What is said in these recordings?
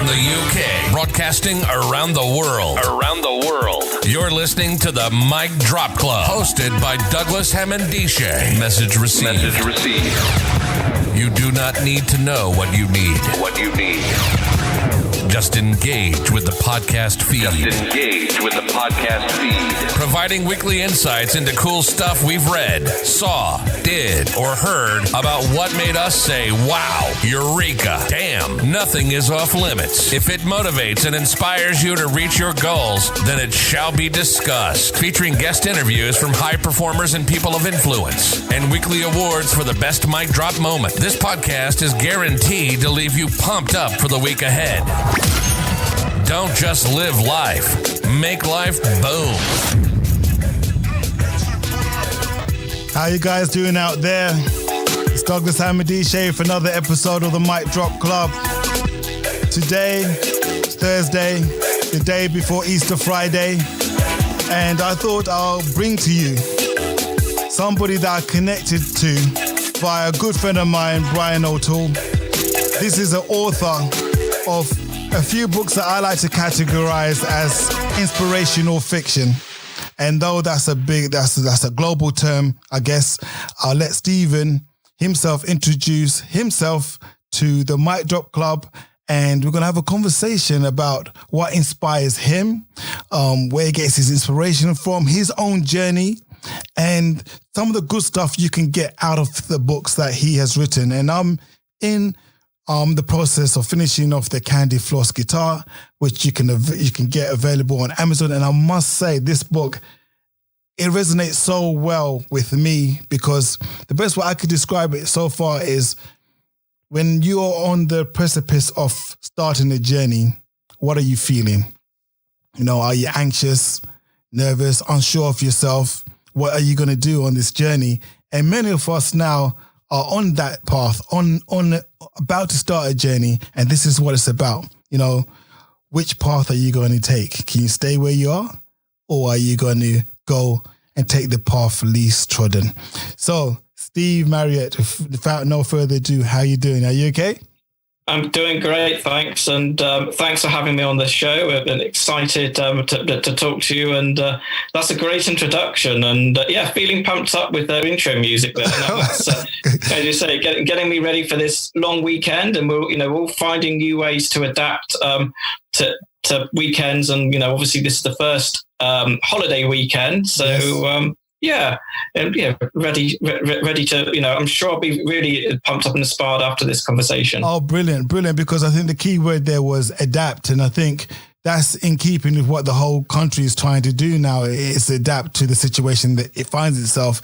the UK, broadcasting around the world. You're listening to the Mic Drop Club, hosted by Douglas Hammond-Dishay. Message received. You do not need to know what you need. Just engage with the podcast feed. Providing weekly insights into cool stuff we've read, saw, did, or heard about what made us say, wow, eureka, damn, nothing is off limits. If it motivates and inspires you to reach your goals, then it shall be discussed. Featuring guest interviews from high performers and people of influence, and weekly awards for the best mic drop moment. This podcast is guaranteed to leave you pumped up for the week ahead. Don't just live life. Make life boom. How you guys doing out there? It's Douglas Hammond-Dishay for another episode of the Mic Drop Club. Today, Thursday, the day before Easter Friday, and I thought I'll bring to you somebody that I connected to by a good friend of mine, Brian O'Toole. This is an author of a few books that I like to categorize as inspirational fiction. And though that's a global term, I guess, I'll let Stephen himself introduce himself to the Mic Drop Club, and we're going to have a conversation about what inspires him, where he gets his inspiration from, his own journey, and some of the good stuff you can get out of the books that he has written. And I'm in the process of finishing off the Candy Floss guitar, which you can get available on Amazon. And I must say, this book, it resonates so well with me, because the best way I could describe it so far is when you're on the precipice of starting a journey, what are you feeling? You know, are you anxious, nervous, unsure of yourself? What are you going to do on this journey? And many of us now are on that path, about to start a journey, and this is what it's about. You know, which path are you going to take? Can you stay where you are, or are you going to go and take the path least trodden? So, Steve Marriott, without no further ado, how are you doing? Are you okay? I'm doing great, thanks. And thanks for having me on the show. I've been excited to talk to you. And that's a great introduction. And feeling pumped up with their intro music there. That's, as you say, getting me ready for this long weekend. And we're all finding new ways to adapt to weekends. And, obviously this is the first holiday weekend. So, yes. Ready to, I'm sure I'll be really pumped up and inspired after this conversation. Oh, brilliant, because I think the key word there was adapt. And I think that's in keeping with what the whole country is trying to do now. It's adapt to the situation that it finds itself.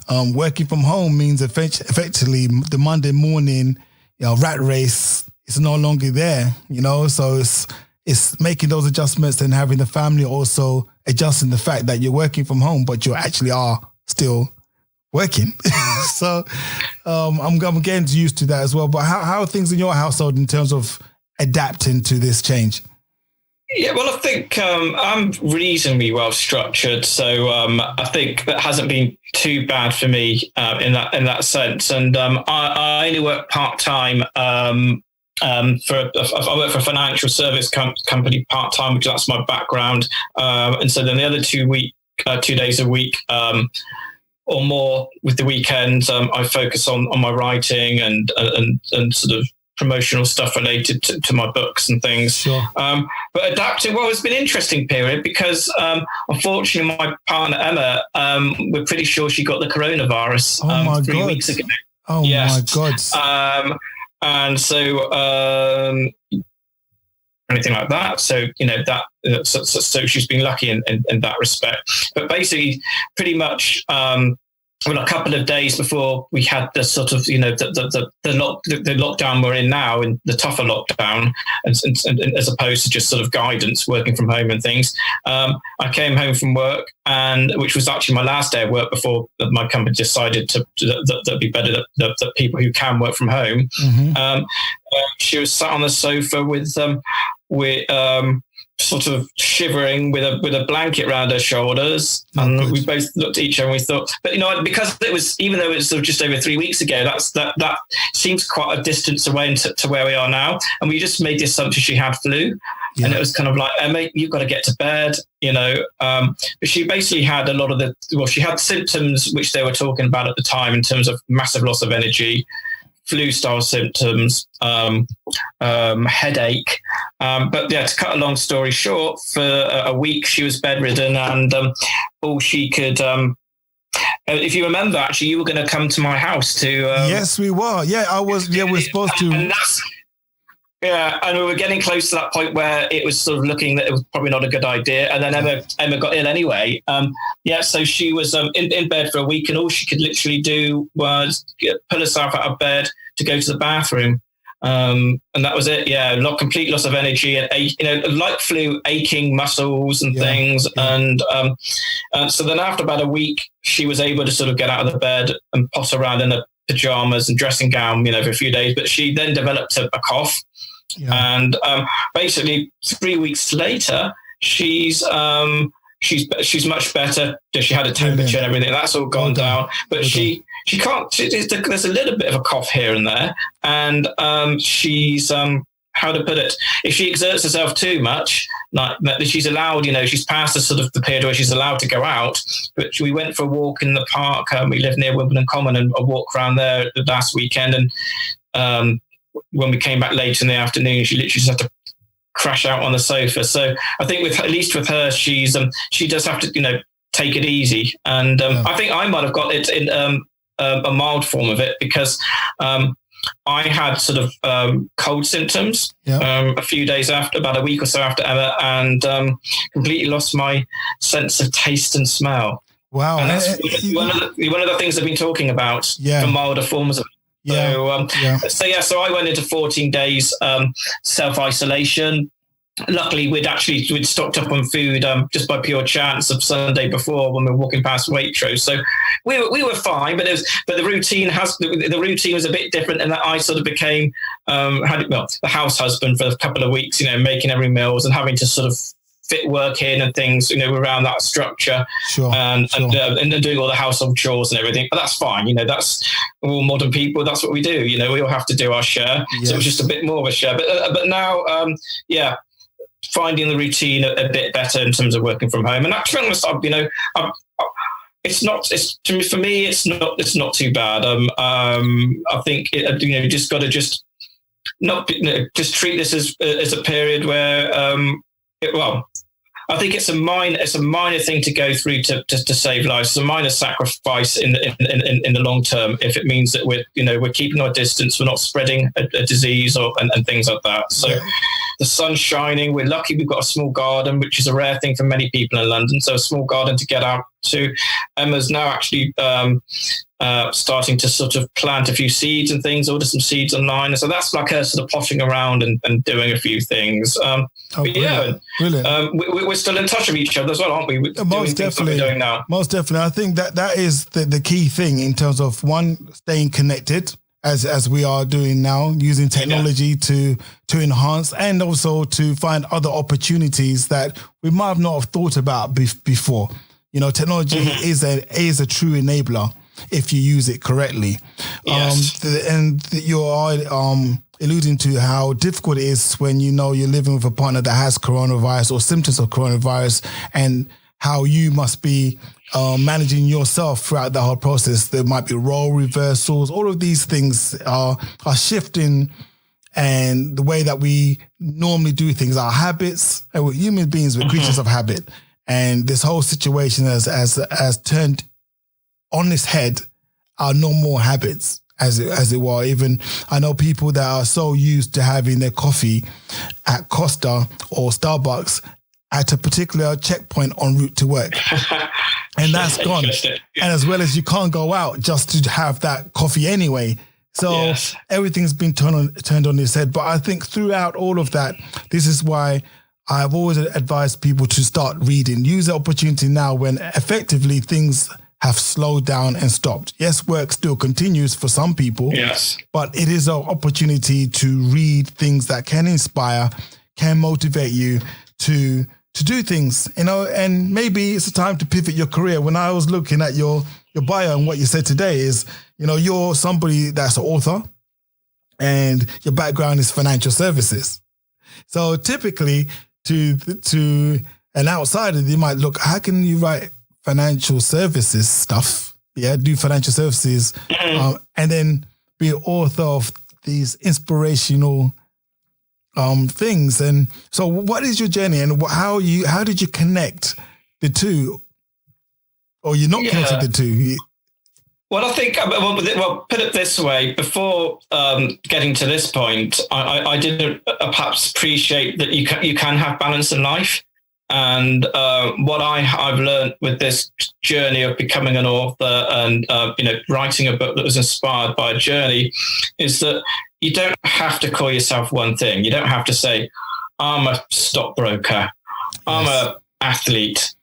Working from home means effectively the Monday morning, rat race is no longer there, so it's making those adjustments and having the family also adjusting the fact that you're working from home, but you actually are still working. So I'm getting used to that as well. But how are things in your household in terms of adapting to this change? Yeah, well, I think I'm reasonably well structured, so I think that hasn't been too bad for me in that sense. And I only work part-time. I work for a financial service company part-time, because that's my background. And so then the other 2 days a week or more with the weekends, I focus on my writing and sort of promotional stuff related to my books and things. Sure. But adapting, well, it's been an interesting period because unfortunately my partner Emma, we're pretty sure she got the coronavirus 3 weeks ago. Oh my God. And so, anything like that. So, so she's been lucky in that respect. But basically, pretty much, a couple of days before we had the sort of, the lockdown we're in now, and the tougher lockdown, and as opposed to just sort of guidance, working from home and things. I came home from work, which was actually my last day of work before my company decided that it'd be better that people who can work from home. Mm-hmm. She was sat on the sofa with sort of shivering with a blanket around her shoulders, and we both looked at each other and we thought, but because it was, even though it's sort of just over 3 weeks ago, that seems quite a distance away to where we are now, and we just made the assumption she had flu. Yeah. And it was kind of like, Emma, you've got to get to bed, but she basically had she had symptoms which they were talking about at the time in terms of massive loss of energy, flu-style symptoms, headache. But yeah, to cut a long story short, for a week she was bedridden, and all she could... if you remember, actually, you were going to come to my house to... yes, we were. Yeah, I was. Yeah, we're supposed to... And we were getting close to that point where it was sort of looking that it was probably not a good idea. And then Emma got ill anyway. So she was in bed for a week, and all she could literally do was pull herself out of bed to go to the bathroom. And that was it. Yeah, complete loss of energy, and like flu, aching muscles and things. And so then after about a week, she was able to sort of get out of the bed and potter around in her pajamas and dressing gown, for a few days. But she then developed a cough. Yeah. And basically 3 weeks later, she's much better. She had a temperature and everything. That's all gone down. But she can't. There's a little bit of a cough here and there, and she's how to put it? If she exerts herself too much, like she's allowed, she's past the sort of the period where she's allowed to go out. But we went for a walk in the park. We live near Wimbledon Common, and a walk around there the last weekend, and when we came back late in the afternoon, she literally just had to crash out on the sofa. So I think at least with her, she does have to, take it easy. And I think I might have got it in a mild form of it, because I had sort of cold symptoms a few days after, about a week or so after Emma, and completely lost my sense of taste and smell. Wow. And that's one of the things I've been talking about for milder forms of it. So I went into 14 days self-isolation. Luckily, we'd stocked up on food just by pure chance of Sunday before when we were walking past Waitrose. So we were fine, but the routine was a bit different, in that I sort of became the house husband for a couple of weeks, making every meals and having to sort of fit work in and things, around that structure, and doing all the household chores and everything. But that's fine, that's all modern people. That's what we do, we all have to do our share. Yes. So it was just a bit more of a share. But now, finding the routine a bit better in terms of working from home. And actually, for me, it's not too bad. I think just got to just treat this as a period where. I think it's a minor thing to go through to save lives. It's a minor sacrifice in the long term, if it means that we're keeping our distance, we're not spreading a disease and things like that. So the sun's shining. We're lucky we've got a small garden, which is a rare thing for many people in London. So a small garden to get out to. Emma's now actually starting to sort of plant a few seeds and things, order some seeds online. So that's like her sort of potting around and doing a few things. Brilliant. We're still in touch with each other as well, aren't we? Most definitely. Doing now. Most definitely. I think that is the key thing in terms of, one, staying connected as we are doing now, using technology to enhance, and also to find other opportunities that we might have not have thought about before. Technology is a true enabler if you use it correctly. Yes. And you are alluding to how difficult it is when you're living with a partner that has coronavirus or symptoms of coronavirus, and how you must be managing yourself throughout the whole process. There might be role reversals. All of these things are shifting, and the way that we normally do things, our habits. And we're human beings, we're creatures of habit. And this whole situation has turned on its head our normal habits, as it were. Even I know people that are so used to having their coffee at Costa or Starbucks at a particular checkpoint en route to work. And that's gone. And as well as you can't go out just to have that coffee anyway. So everything's been turned on its head. But I think throughout all of that, this is why I've always advised people to start reading. Use the opportunity now when effectively things have slowed down and stopped. Yes, work still continues for some people. Yes. But it is an opportunity to read things that can inspire, can motivate you to do things, and maybe it's a time to pivot your career. When I was looking at your bio and what you said today is, you're somebody that's an author and your background is financial services. So typically to an outsider, they might look, how can you write financial services stuff? Yeah, do financial services and then be an author of these inspirational things. And so what is your journey and how did you connect the two? Or you're not connected the two? Well, I think, put it this way, before getting to this point, I didn't perhaps appreciate that you can have balance in life. And what I've learned with this journey of becoming an author and, writing a book that was inspired by a journey is that you don't have to call yourself one thing. You don't have to say, I'm a stockbroker, I'm an athlete,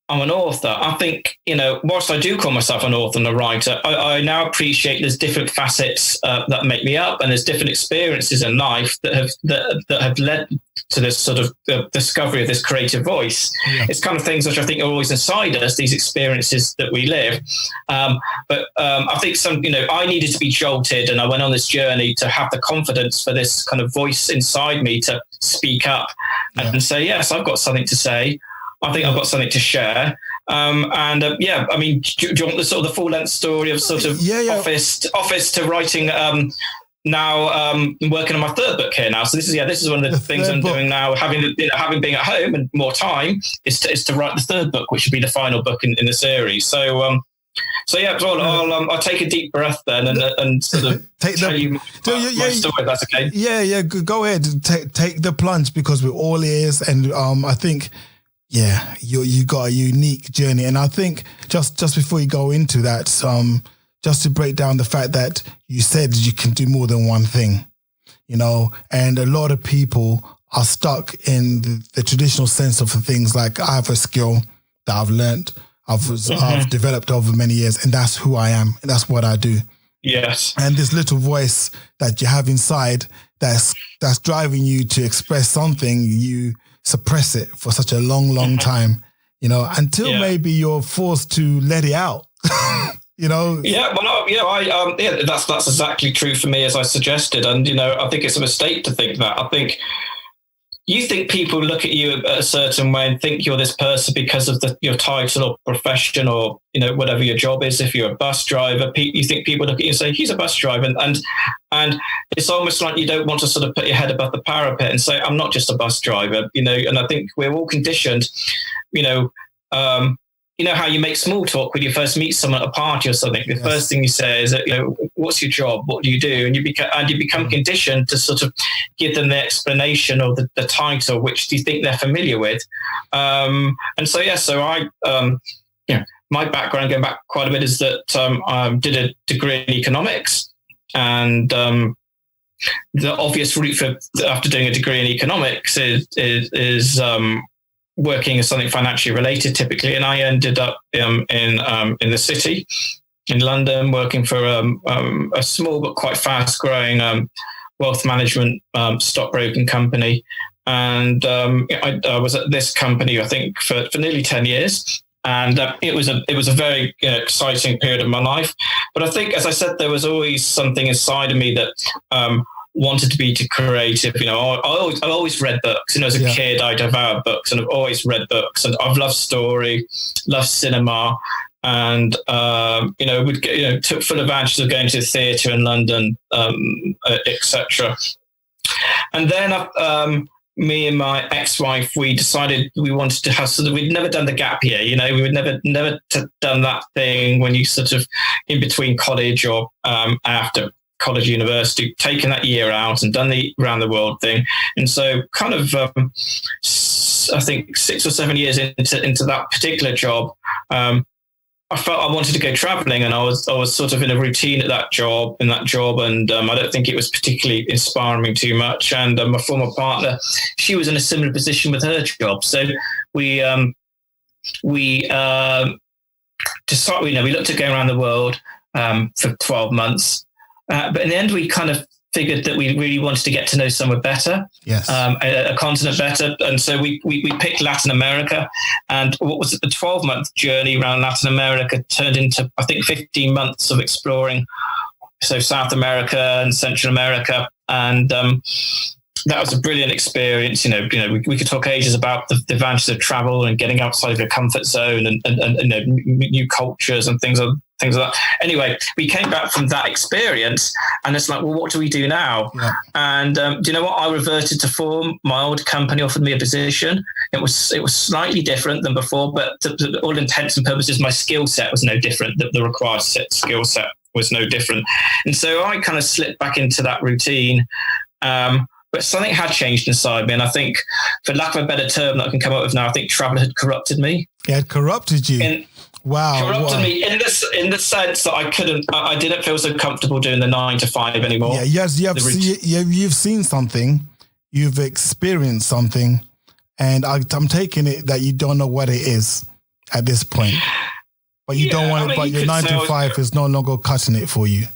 I'm an author. I think, whilst I do call myself an author and a writer, I now appreciate there's different facets that make me up, and there's different experiences in life that have led to this sort of discovery of this creative voice. Yeah. It's kind of things which I think are always inside us, these experiences that we live. But I think I needed to be jolted, and I went on this journey to have the confidence for this kind of voice inside me to speak up and say, yes, I've got something to say. I think I've got something to share. I mean, do you want the full length story of sort of office to writing? Now working on my third book here now. So this is one of the things I'm doing now. Having been at home and more time is to write the third book, which should be the final book in the series. I'll take a deep breath then and sort of tell you my story, if that's okay. Yeah, go ahead. Take the plunge, because we're all ears, and I think. Yeah, you got a unique journey. And I think just before you go into that, just to break down the fact that you said you can do more than one thing, and a lot of people are stuck in the traditional sense of things like, I have a skill that I've learned, I've developed over many years, and that's who I am, and that's what I do. Yes. And this little voice that you have inside that's driving you to express something, you suppress it for such a long time, until maybe you're forced to let it out. Yeah, well, that's exactly true for me, as I suggested. And, I think it's a mistake to think that. I think you think people look at you a certain way and think you're this person because of your title or profession or, whatever your job is. If you're a bus driver, you think people look at you and say, he's a bus driver. And it's almost like you don't want to sort of put your head above the parapet and say, I'm not just a bus driver, and I think we're all conditioned, how you make small talk when you first meet someone at a party or something. The first thing you say is, what's your job? What do you do? And you become conditioned to sort of give them the explanation or the title, which you think they're familiar with. My background, going back quite a bit, is that I did a degree in economics, and the obvious route after doing a degree in economics is working as something financially related, typically. And I ended up in the city in London, working for a small but quite fast growing wealth management stockbroking company. And I was at this company, I think, for nearly 10 years. And it was a very exciting period of my life. But I think, as I said, there was always something inside of me that wanted to be creative. I've always read books. As a kid, I devoured books, and I've always read books. And I've loved story, loved cinema, and took full advantage of going to the theatre in London, etc. And then me and my ex-wife, we decided we wanted to have we'd never done the gap year, we would never done that thing when you sort of in between college or after college, university, taken that year out and done the around the world thing. And so kind of, I think 6 or 7 years into that particular job, I felt I wanted to go traveling, and I was sort of in a routine at that job, and I don't think it was particularly inspiring me too much. And my former partner, she was in a similar position with her job. So we decided, we looked at going around the world for 12 months. But in the end, we kind of figured that we really wanted to get to know somewhere better, yes, a continent better. And so we picked Latin America, and what was it, the 12-month journey around Latin America turned into, I think, 15 months of exploring. So South America and Central America. And that was a brilliant experience. We could talk ages about the advantages of travel and getting outside of your comfort zone and new cultures and things like that. Anyway, we came back from that experience, and it's like, well, what do we do now? Yeah. And do you know what? I reverted to form. My old company offered me a position. It was slightly different than before, but to all intents and purposes, my skill set was no different. The required skill set was no different. And so I kind of slipped back into that routine. But something had changed inside me. And I think, for lack of a better term that I can come up with now, I think travel had corrupted me. It had corrupted you? Corrupted me in the sense that I didn't feel so comfortable doing the 9 to 5 anymore. Yeah, yes, you've seen something, you've experienced something, and I'm taking it that you don't know what it is at this point. But you don't want it, but your 9 to 5 is no longer cutting it for you.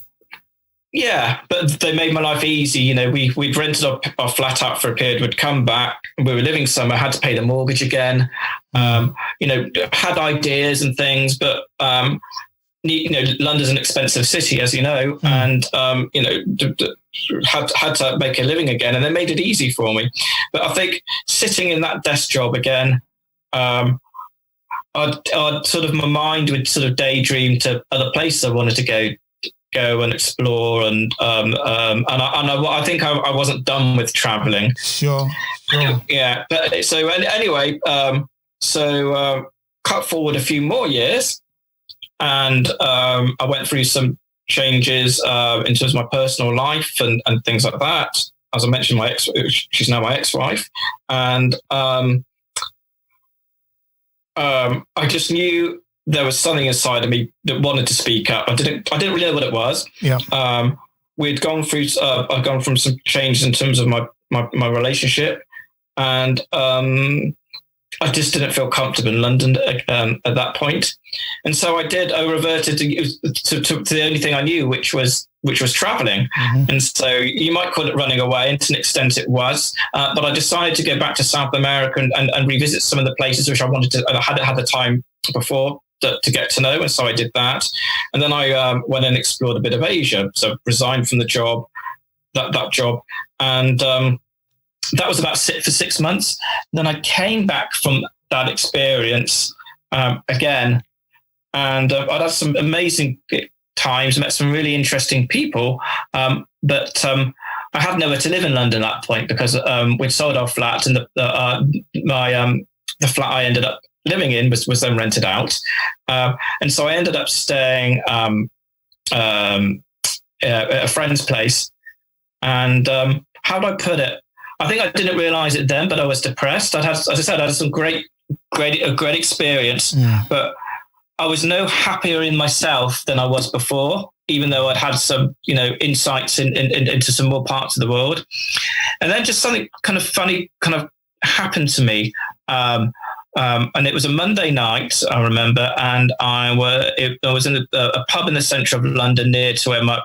Yeah, but they made my life easy. We'd rented our flat out for a period, we'd come back, we were living somewhere, had to pay the mortgage again, had ideas and things, but, London's an expensive city, as you know, and, had to make a living again, and they made it easy for me. But I think sitting in that desk job again, I'd sort of, my mind would sort of daydream to other places I wanted to go and explore, and I think I wasn't done with traveling. Sure. Yeah, but so anyway, cut forward a few more years, and I went through some changes in terms of my personal life and things like that. As I mentioned, she's now my ex-wife, and I just knew there was something inside of me that wanted to speak up. I didn't really know what it was. Yeah. I'd gone from some changes in terms of my relationship, and I just didn't feel comfortable in London at that point. And so I reverted to the only thing I knew, which was traveling. Mm-hmm. And so you might call it running away, and to an extent it was. But I decided to go back to South America and revisit some of the places which I hadn't had the time before to get to know. And so I did that. And then I went and explored a bit of Asia. So resigned from the job, that job. And that was about for 6 months. Then I came back from that experience again. And I'd had some amazing times, met some really interesting people. But I had nowhere to live in London at that point, because we'd sold our flat, and the flat I ended up living in was then rented out. And so I ended up staying at a friend's place. And how do I put it? I think I didn't realize it then, but I was depressed. As I said, I had some great experience, but I was no happier in myself than I was before, even though I'd had some, insights into some more parts of the world. And then just something kind of funny kind of happened to me. And it was a Monday night, I remember, and I was in a pub in the centre of London, near to where my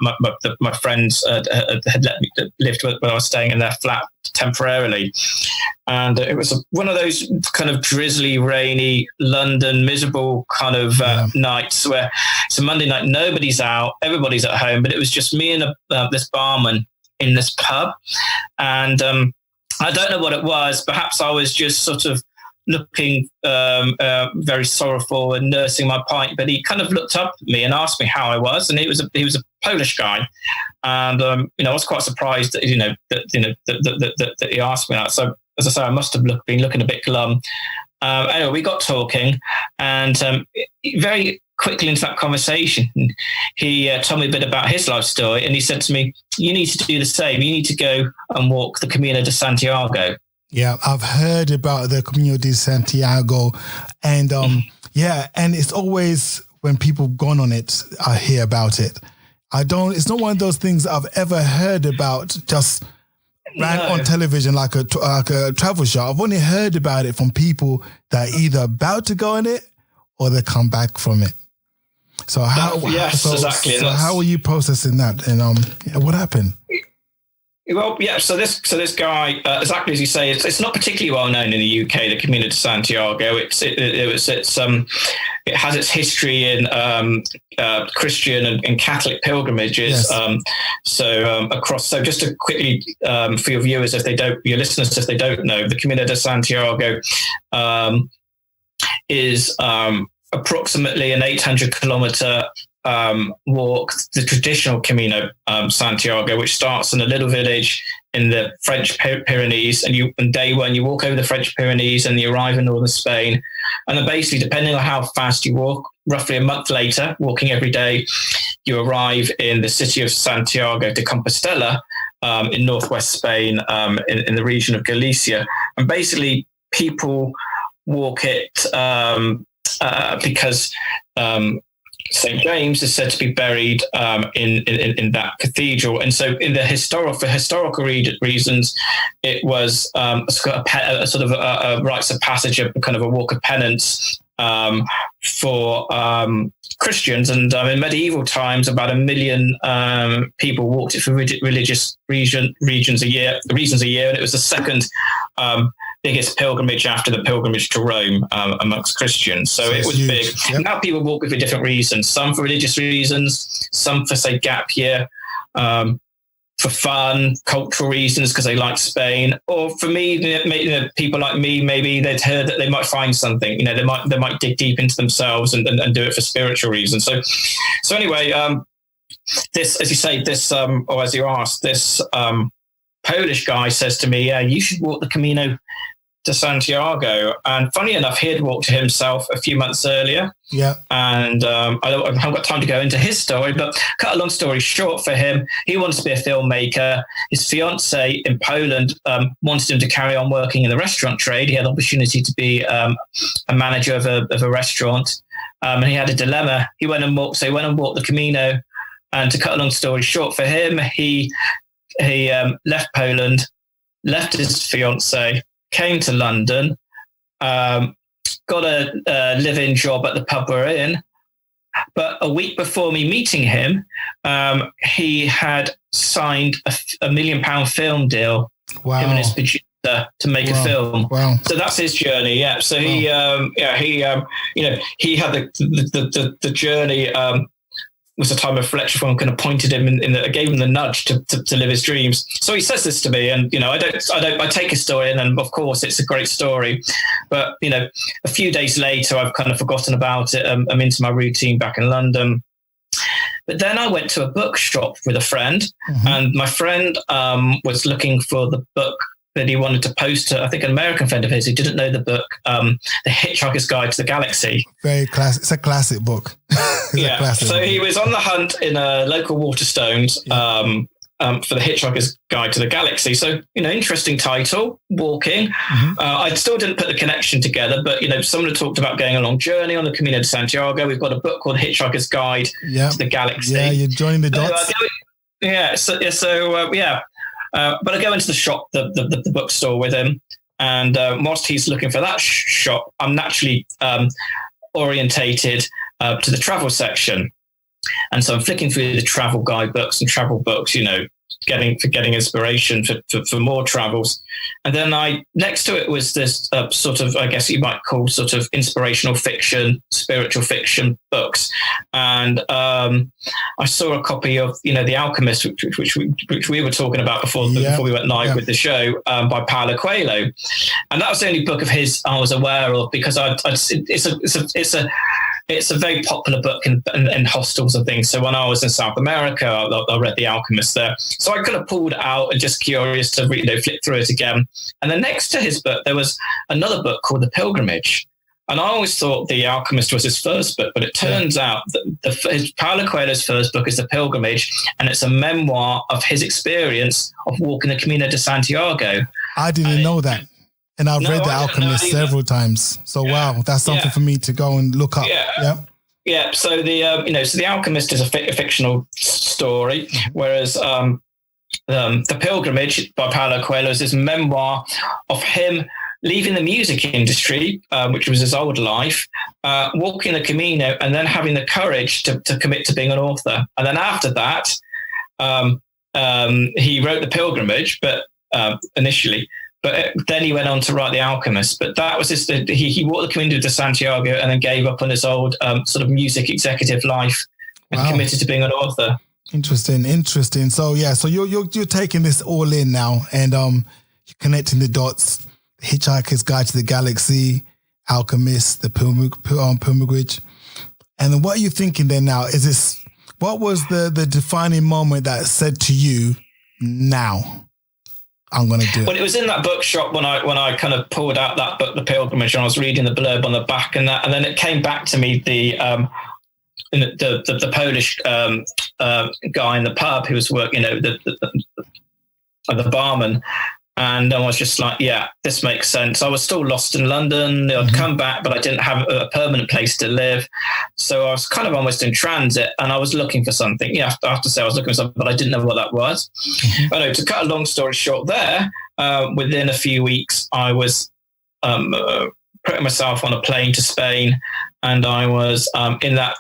friends had lived, where I was staying in their flat temporarily. And it was one of those kind of drizzly, rainy, London, miserable kind of nights where it's a Monday night, nobody's out, everybody's at home, but it was just me and this barman in this pub. And I don't know what it was. Perhaps I was just sort of looking very sorrowful and nursing my pint, but he kind of looked up at me and asked me how I was, and he was a Polish guy, and I was quite surprised that that he asked me that. So as I say, I must have been looking a bit glum. Anyway, we got talking, and very quickly into that conversation, he told me a bit about his life story, and he said to me, "You need to do the same. You need to go and walk the Camino de Santiago." Yeah, I've heard about the Camino de Santiago, and and it's always when people have gone on it, I hear about it. It's not one of those things I've ever heard about, just ran on television like a travel show. I've only heard about it from people that are either about to go on it or they come back from it. So exactly. So how were you processing that? And what happened? Well, yeah. So this guy, exactly as you say, it's not particularly well known in the UK. The Camino de Santiago. It has its history in Christian and Catholic pilgrimages. Yes. Across. So just to quickly for your viewers, your listeners, if they don't know, the Camino de Santiago is approximately an 800-kilometer walk, the traditional Camino Santiago, which starts in a little village in the French Pyrenees, and day one you walk over the French Pyrenees and you arrive in northern Spain, and then basically, depending on how fast you walk, roughly a month later, walking every day, you arrive in the city of Santiago de Compostela in northwest Spain, in the region of Galicia, and basically people walk it because St. James is said to be buried in that cathedral. And so for historical reasons, it was a sort of a rites of passage, a kind of a walk of penance for Christians. And in medieval times, about 1 million people walked it for religious reasons a year. And it was the second biggest pilgrimage after the pilgrimage to Rome amongst Christians. So it was huge. Big. Yep. Now people walk it for different reasons. Some for religious reasons, some for, say, gap year, for fun, cultural reasons because they like Spain, or for me, people like me, maybe they'd heard that they might find something. They might dig deep into themselves and do it for spiritual reasons. So anyway, this, as you say, or as you asked, this Polish guy says to me, "Yeah, you should walk the Camino de Santiago." And funny enough, he had walked it himself a few months earlier. Yeah. And I haven't got time to go into his story, but cut a long story short for him, he wants to be a filmmaker. His fiance in Poland wanted him to carry on working in the restaurant trade. He had the opportunity to be a manager of a restaurant. And he had a dilemma. He went and walked the Camino. And to cut a long story short for him, he left Poland, left his fiance, came to London, got a live-in job at the pub we're in. But a week before me meeting him, he had signed a £1 million film deal. Wow. Him and his producer to make a film. Wow. So that's his journey. Yeah. So he had the journey. Was a time of reflection for him, kind of pointed him gave him the nudge to live his dreams. So he says this to me, and I take a story, and then of course it's a great story, but a few days later I've kind of forgotten about it. I'm into my routine back in London. But then I went to a bookshop with a friend, and my friend was looking for the book that he wanted to post to, I think, an American friend of his who didn't know the book, The Hitchhiker's Guide to the Galaxy. Very classic. It's a classic book. He was on the hunt in a local Waterstones for The Hitchhiker's Guide to the Galaxy. So, interesting title, walking. I still didn't put the connection together, but, someone had talked about going a long journey on the Camino de Santiago. We've got a book called Hitchhiker's Guide to the Galaxy. Yeah, you're joining the dots. But I go into the shop, the bookstore with him, and whilst he's looking for that shop, I'm naturally orientated to the travel section. And so I'm flicking through the travel guidebooks and travel books, getting inspiration for more travels. And then next to it was this sort of, I guess you might call sort of inspirational fiction, spiritual fiction books. And I saw a copy of, The Alchemist, which we were talking about before we went live with the show, by Paulo Coelho. And that was the only book of his I was aware of, because it's a very popular book in hostels and things. So when I was in South America, I read The Alchemist there. So I kind of pulled it out and just curious to flip through it again. And then next to his book, there was another book called The Pilgrimage. And I always thought The Alchemist was his first book, but it turns out that Paulo Coelho's first book is The Pilgrimage, and it's a memoir of his experience of walking the Camino de Santiago. I didn't know that. And I've read The Alchemist several times. So, wow, that's something for me to go and look up. Yeah. So The Alchemist is a fictional story, whereas The Pilgrimage by Paulo Coelho is his memoir of him leaving the music industry, which was his old life, walking the Camino, and then having the courage to commit to being an author. And then after that, he wrote The Pilgrimage, but initially. But then he went on to write The Alchemist. But that was he walked the Camino de Santiago and then gave up on his old sort of music executive life and committed to being an author. Interesting. So you're taking this all in now, and you're connecting the dots. Hitchhiker's Guide to the Galaxy, Alchemist, The Pilgrimage. And then what are you thinking then now? What was the defining moment that said to you, now I'm going to do it? Well, it was in that bookshop when I kind of pulled out that book, The Pilgrimage, and I was reading the blurb on the back and then it came back to me, the Polish guy in the pub who was working, the barman. And I was just like, yeah, this makes sense. I was still lost in London. I'd come back, but I didn't have a permanent place to live. So I was kind of almost in transit and I was looking for something. Yeah, I have to say I was looking for something, but I didn't know what that was. Anyway, to cut a long story short there, within a few weeks, I was putting myself on a plane to Spain. And I was in that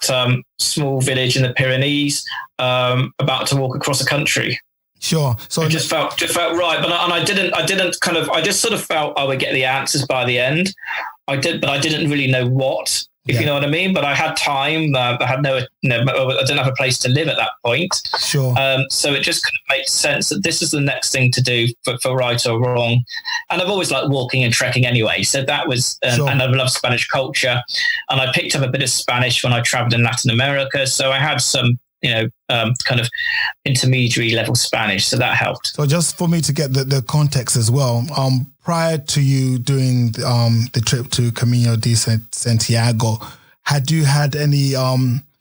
small village in the Pyrenees, about to walk across the country. Sure. So it just felt right, but I just sort of felt I would get the answers by the end. I didn't really know what, if you know what I mean. But I had time. I didn't have a place to live at that point. Sure. So it just kind of made sense that this is the next thing to do for right or wrong. And I've always liked walking and trekking anyway. So that was, and I love Spanish culture. And I picked up a bit of Spanish when I traveled in Latin America. So I had some, kind of intermediary level Spanish. So that helped. So just for me to get the context as well, prior to you doing the trip to Camino de Santiago, had you had any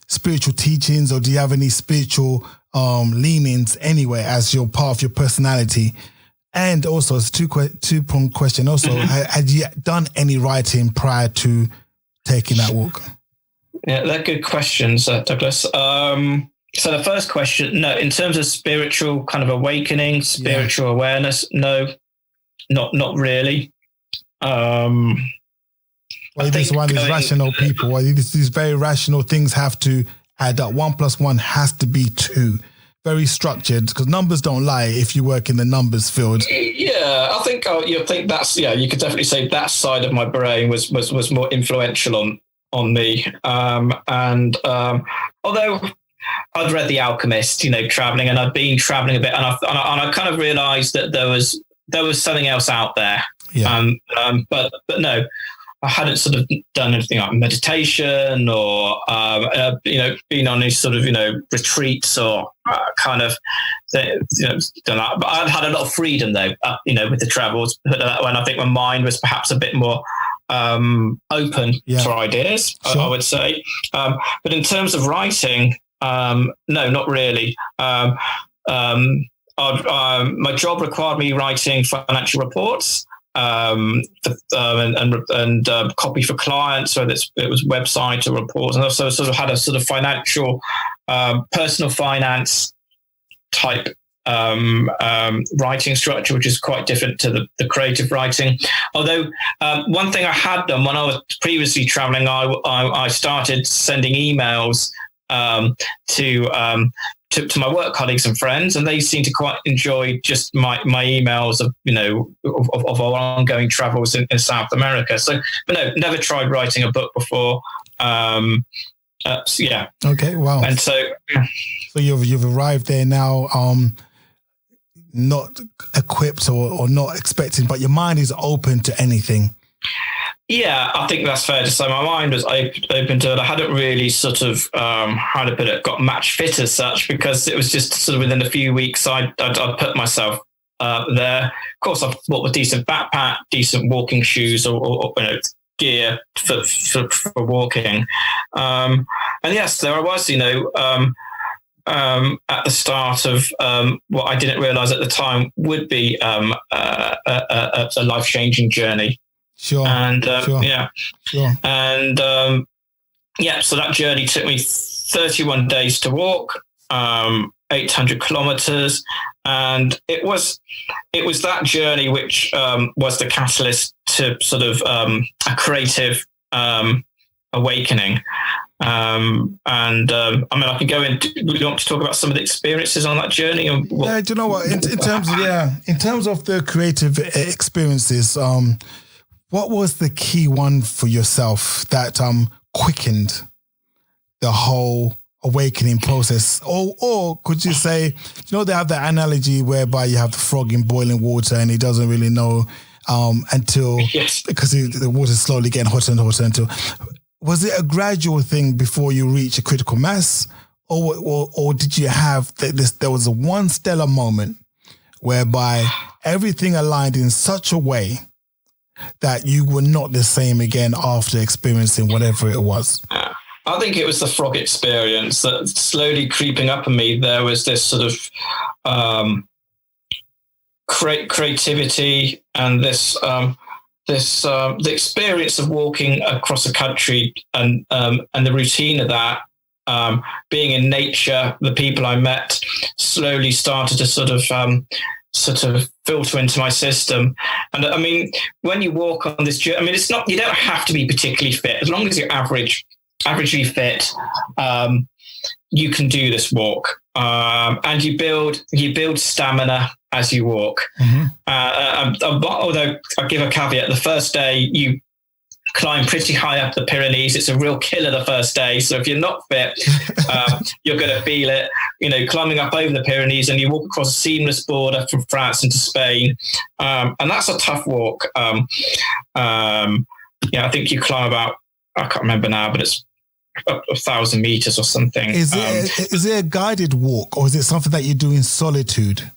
spiritual teachings, or do you have any spiritual leanings anywhere as your part of your personality? And also, it's a two-pronged question. Also, had you done any writing prior to taking that walk? Yeah, they're good questions, Douglas. So the first question, no, in terms of spiritual kind of awakening, spiritual awareness, no, not really. Well, this is why these rational people, these very rational things have to add up. 1 + 1 has to be 2. Very structured, because numbers don't lie if you work in the numbers field. Yeah, I think you think that's, you could definitely say that side of my brain was more influential on me. Although I'd read The Alchemist, traveling, and I'd been traveling a bit, and I kind of realized that there was something else out there. Yeah. But no, I hadn't sort of done anything like meditation or, been on these sort of, retreats or kind of, done that. But I'd had a lot of freedom though, with the travels. When I think my mind was perhaps a bit more open to ideas, sure. I would say. But in terms of writing, no, not really. My job required me writing financial reports. And copy for clients, whether it was website or reports, and also sort of had a sort of financial, personal finance type writing structure, which is quite different to the creative writing. Although one thing I had done when I was previously traveling, I started sending emails to my work colleagues and friends, and they seem to quite enjoy just my emails of our ongoing travels in South America. So, but no, never tried writing a book before. Okay, wow. And so you've arrived there now, not equipped or not expecting, but your mind is open to anything. Yeah, I think that's fair to say. My mind was open to it. I hadn't really sort of, how to put it, got match fit as such, because it was just sort of within a few weeks I'd put myself there. Of course, I bought a decent backpack, decent walking shoes or gear for walking. And yes, there I was, at the start of what I didn't realize at the time would be a life-changing journey. Sure. And sure. And so that journey took me 31 days to walk, 800 kilometers, and it was that journey which was the catalyst to sort of a creative awakening. I mean, I can go into. Do you want to talk about some of the experiences on that journey? Do you know what? In terms of the creative experiences, what was the key one for yourself that quickened the whole awakening process? Or could you say, they have that analogy whereby you have the frog in boiling water and he doesn't really know until, because the water's slowly getting hotter and hotter until. Was it a gradual thing before you reach a critical mass, or did you have this? There was a one stellar moment whereby everything aligned in such a way that you were not the same again after experiencing whatever it was. I think it was the frog experience that slowly creeping up on me. There was this sort of creativity and this. The experience of walking across a country and the routine of that, being in nature, the people I met slowly started to sort of filter into my system. And I mean, when you walk on this journey, I mean, it's not, you don't have to be particularly fit. As long as you're averagely fit, you can do this walk. And you build stamina as you walk. Mm-hmm. Although I give a caveat, the first day you climb pretty high up the Pyrenees. It's a real killer the first day. So if you're not fit, you're going to feel it, climbing up over the Pyrenees, and you walk across a seamless border from France into Spain. And that's a tough walk. I think you climb about, I can't remember now, but it's 1,000 meters or something. Is it a guided walk, or is it something that you do in solitude?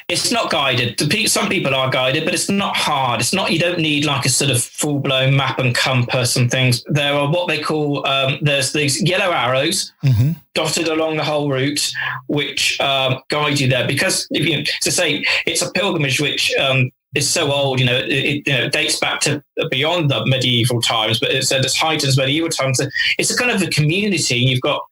It's not guided. Some people are guided, but it's not hard. It's not. You don't need like a sort of full-blown map and compass and things. There are what they call there's these yellow arrows dotted along the whole route, which guide you there. Because it's a pilgrimage which is so old. It dates back to beyond the medieval times, but it's height as medieval times. It's a kind of a community. You've got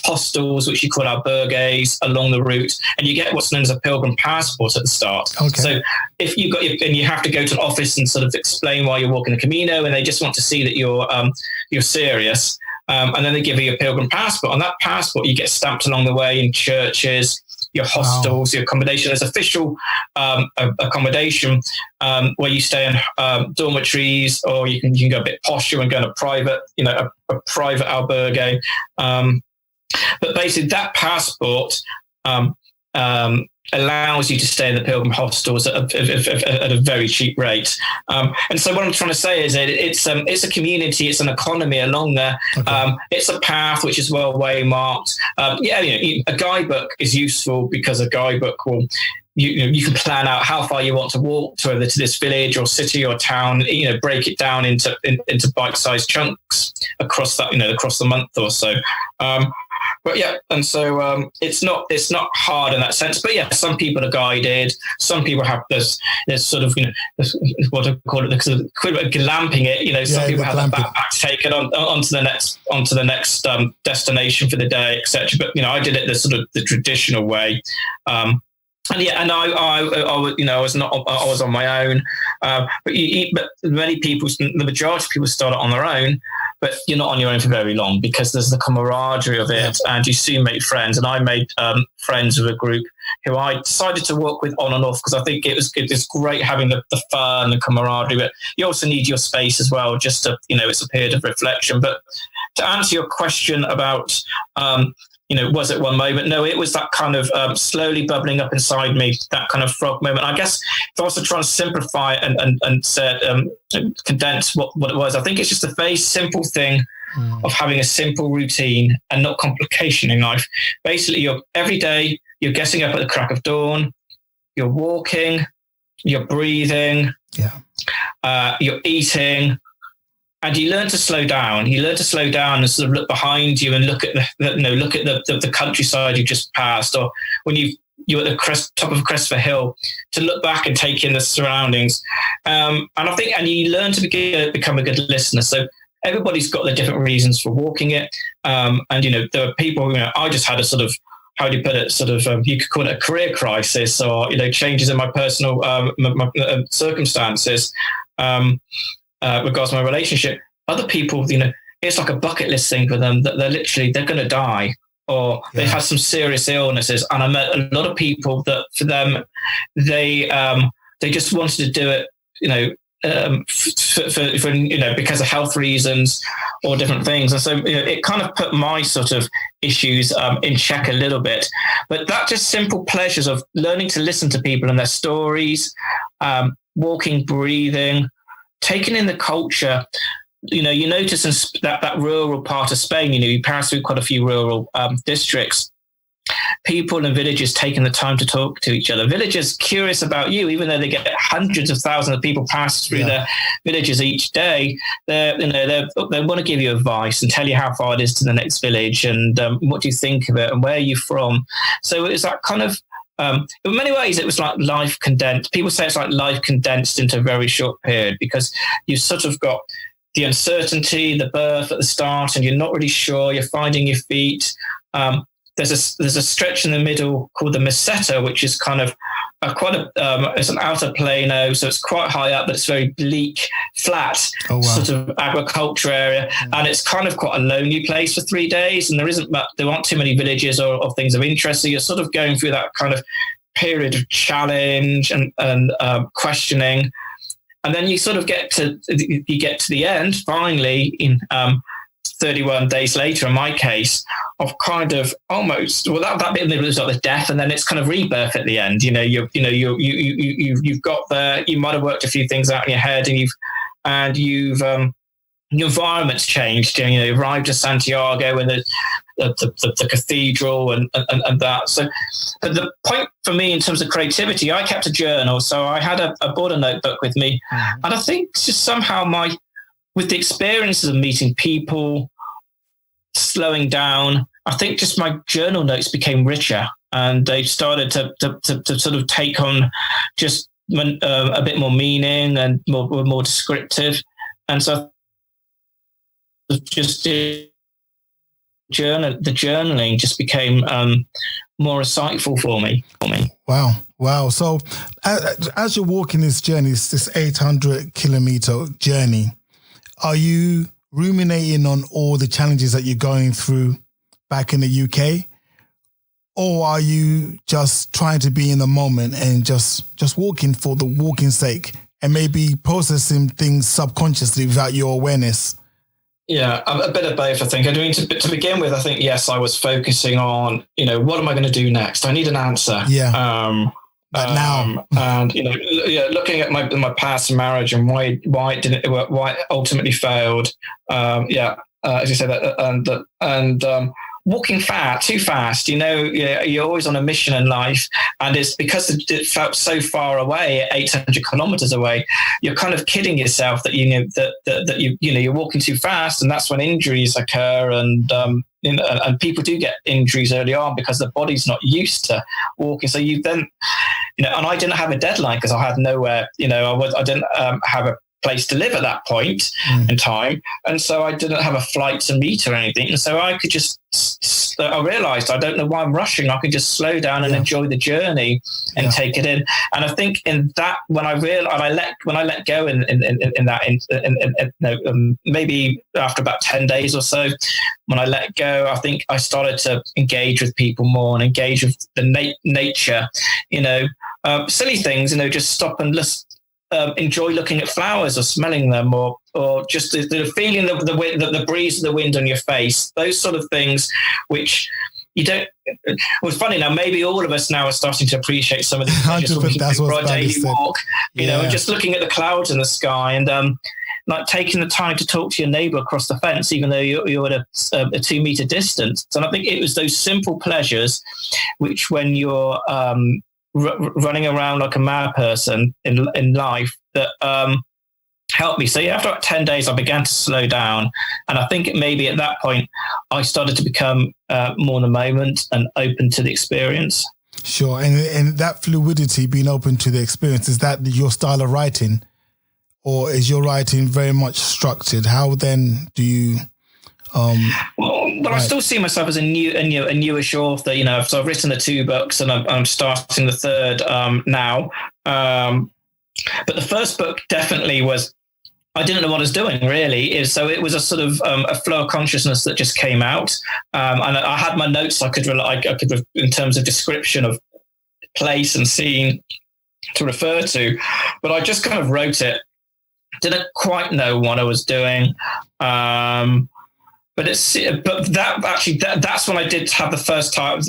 hostels, which you call albergues, along the route, and you get what's known as a pilgrim passport at the start. Okay. So if you and you have to go to an office and sort of explain why you're walking the Camino, and they just want to see that you're serious, and then they give you a pilgrim passport. On that passport, you get stamped along the way in churches, your hostels, your accommodation. There's official accommodation where you stay in dormitories, or you can go a bit posher and go in a private, a private albergue. But basically, that passport allows you to stay in the pilgrim hostels at a very cheap rate. And so what I'm trying to say is that it's a community, it's an economy along there. Okay. It's a path which is well waymarked. A guidebook is useful because a guidebook will. You can plan out how far you want to walk to this village or city or town. Break it down into bite-sized chunks across the month or so. But yeah, and so it's not hard in that sense. But yeah, some people are guided. Some people have this sort of what I call it, the sort of equivalent of glamping it. Some people have the backpacks taken onto the next destination for the day, etc. But I did it the traditional way. I was on my own. But many people, the majority of people start on their own, but you're not on your own for very long because there's the camaraderie of it, and you soon make friends. And I made friends with a group who I decided to work with on and off because I think it's great having the fun and camaraderie, but you also need your space as well, just to, it's a period of reflection. But to answer your question about, was it one moment? No, it was that kind of slowly bubbling up inside me, that kind of frog moment. I guess if I was to try and simplify and say, condense what it was, I think it's just a very simple thing of having a simple routine and not complication in life. Basically, every day you're getting up at the crack of dawn, you're walking, you're breathing, you're eating. And you learn to slow down. You learn to slow down and sort of look behind you and look at the countryside you just passed, or when you're at the top of a crest of a hill, to look back and take in the surroundings. And you learn to become a good listener. So everybody's got their different reasons for walking it. And there are people. I just had a sort of, how do you put it? Sort of, you could call it a career crisis, or changes in my personal circumstances. Regards to my relationship. other people, it's like a bucket list thing for them, that they're going to die, or they've had some serious illnesses. And I met a lot of people that for them, they just wanted to do it, for because of health reasons or different things. And so it kind of put my sort of issues in check a little bit. But that just simple pleasures of learning to listen to people and their stories, walking, breathing, taking in the culture. You notice in that rural part of Spain, you pass through quite a few rural districts, people in villages taking the time to talk to each other, villagers curious about you, even though they get hundreds of thousands of people pass through their villages each day. They want to give you advice and tell you how far it is to the next village, and what do you think of it, and where are you from. So it was that kind of, in many ways, it was like life condensed. People say it's like life condensed into a very short period, because you sort of got the uncertainty, the birth at the start, and you're not really sure. You're finding your feet. There's a stretch in the middle called the Meseta, which is kind of it's an outer plano, so it's quite high up, but it's very bleak, flat, sort of agriculture area, and it's kind of quite a lonely place for 3 days. And there aren't too many villages or things of interest, so you're sort of going through that kind of period of challenge and questioning. And then you sort of get to the end, finally, in 31 days later, in my case, of kind of almost, that bit in the middle is like the death, and then it's kind of rebirth at the end. You've got there. You might have worked a few things out in your head, and you've your environment's changed. You arrived at Santiago and the cathedral and that. So, but the point for me in terms of creativity, I kept a journal, so I had a border notebook with me, and I think just somehow with the experiences of meeting people, slowing down, I think just my journal notes became richer, and they started to sort of take on just a bit more meaning and more descriptive. And so just the journaling just became more insightful for me. Wow. So as you're walking this journey, this 800-kilometer journey, are you ruminating on all the challenges that you're going through back in the UK? Or are you just trying to be in the moment and just walking for the walking's sake, and maybe processing things subconsciously without your awareness? Yeah, a bit of both, I think. I mean, to begin with, I think, yes, I was focusing on, what am I going to do next? I need an answer. Yeah. But now, and looking at my past marriage and why it didn't work, why it ultimately failed. As you said, and walking too fast. You're always on a mission in life, and it's because it felt so far away, 800 kilometers away. You're kind of kidding yourself that you're walking too fast, and that's when injuries occur, and people do get injuries early on because the body's not used to walking. So you then, and I didn't have a deadline because I had nowhere. I didn't have a place to live at that point in time, and so I didn't have a flight to meet or anything, and so I could just I realized I don't know why I'm rushing. I could just slow down and enjoy the journey and take it in. And I think in that, when I let go in that, maybe after about 10 days or so, when I let go, I think I started to engage with people more and engage with the nature, silly things, just stop and listen. Enjoy looking at flowers or smelling them, or just the feeling of the breeze of the wind on your face. Those sort of things, which you don't. Well, funny now. Maybe all of us now are starting to appreciate some of these pleasures for our daily walk. And just looking at the clouds in the sky, and like taking the time to talk to your neighbour across the fence, even though you're at a 2-meter distance. And I think it was those simple pleasures, which when you're running around like a mad person in life, that helped me. So after about 10 days, I began to slow down. And I think maybe at that point, I started to become more in the moment and open to the experience. Sure. And that fluidity, being open to the experience, is that your style of writing? Or is your writing very much structured? How then do you... I still see myself as a newish author. So I've written the 2 books, and I'm starting the 3rd now. But the first book definitely was I didn't know what I was doing really. So it was a sort of a flow of consciousness that just came out. And I had my notes I could in terms of description of place and scene to refer to, but I just kind of wrote it. Didn't quite know what I was doing. But that's when I did have the first time.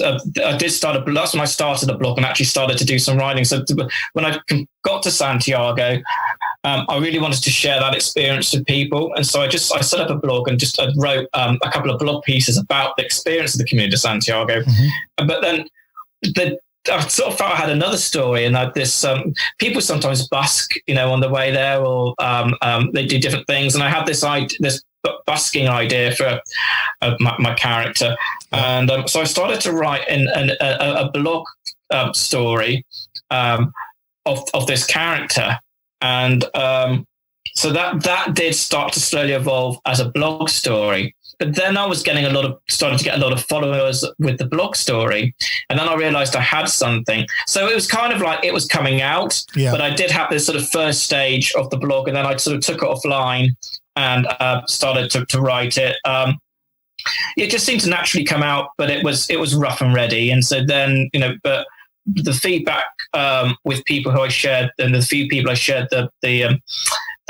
I did start that's when I started a blog and actually started to do some writing. So when I got to Santiago, I really wanted to share that experience with people, and so I set up a blog and just wrote a couple of blog pieces about the experience of the community of Santiago. Mm-hmm. But then I sort of felt I had another story, and this people sometimes busk, on the way there, or they do different things, and I had this busking idea for my character, and so I started to write a blog story of this character, and so that did start to slowly evolve as a blog story. But then I was starting to get a lot of followers with the blog story, and then I realized I had something. So it was kind of like it was coming out, but I did have this sort of first stage of the blog, and then I sort of took it offline and started to write it. It just seemed to naturally come out, but it was rough and ready. And so then, but the feedback with people who I shared, and the few people I shared the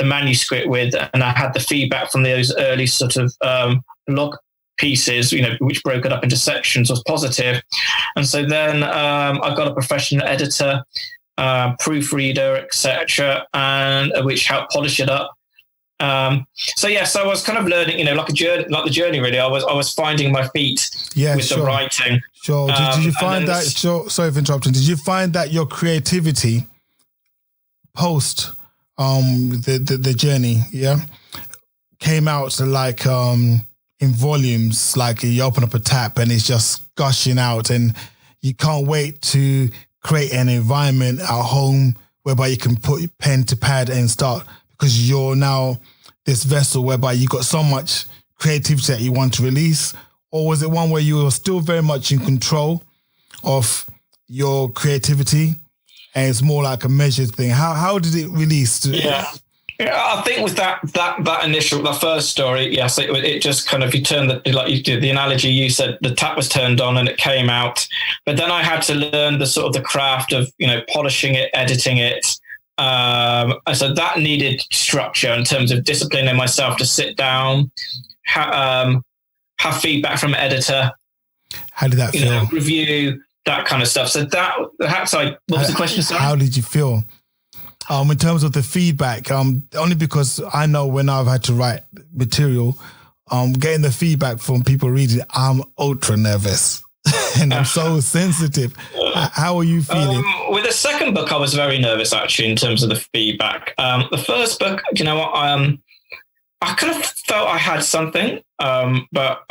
manuscript with, and I had the feedback from those early sort of blog pieces, which broke it up into sections, was positive. And so then I got a professional editor, proofreader, etc., and which helped polish it up. So I was kind of learning, like the journey really. I was finding my feet with the writing. Sure. Did you find that? Sorry for interrupting. Did you find that your creativity post the journey, came out like in volumes, like you open up a tap and it's just gushing out, and you can't wait to create an environment at home whereby you can put pen to pad and start, because you're now this vessel whereby you got so much creativity that you want to release? Or was it one where you were still very much in control of your creativity and it's more like a measured thing? How did it release? I think with that initial, that first story, yes, it just kind of, you turn like you did the analogy you said, the tap was turned on and it came out. But then I had to learn the sort of the craft of, polishing it, editing it. And so that needed structure in terms of disciplining myself to sit down, have feedback from an editor. How did that feel? Review, that kind of stuff. So what was the question? Sorry? How did you feel? In terms of the feedback, only because I know when I've had to write material, getting the feedback from people reading, I'm ultra nervous and I'm so sensitive. How are you feeling? With the second book, I was very nervous actually in terms of the feedback. The first book, you know what, I kind of felt I had something, but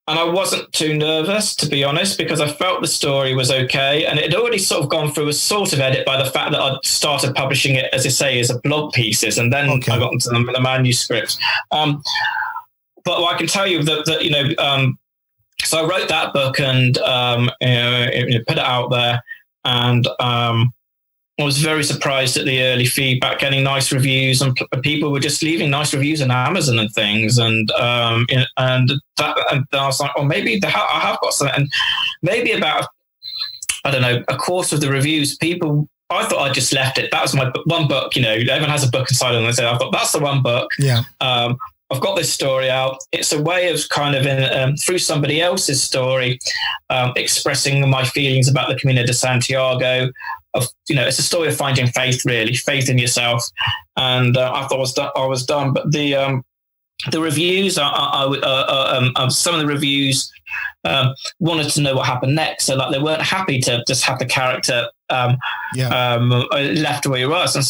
and I wasn't too nervous, to be honest, because I felt the story was okay. And it had already sort of gone through a sort of edit by the fact that I'd started publishing it, as I say, as a blog pieces. And then I got into the manuscript. But I can tell you that so I wrote that book and put it out there. And I was very surprised at the early feedback, getting nice reviews, and people were just leaving nice reviews on Amazon and things. And I was like, oh, maybe I have got something. And maybe about, I don't know, a quarter of the reviews, I thought I just left it. That was my one book. Everyone has a book inside them. I said, I thought that's the one book. Yeah. I've got this story out. It's a way of kind of through somebody else's story, expressing my feelings about the Camino de Santiago. It's a story of finding faith, really, faith in yourself. And I thought I was done. But the reviews, some of the reviews wanted to know what happened next. So like they weren't happy to just have the character left where he was. And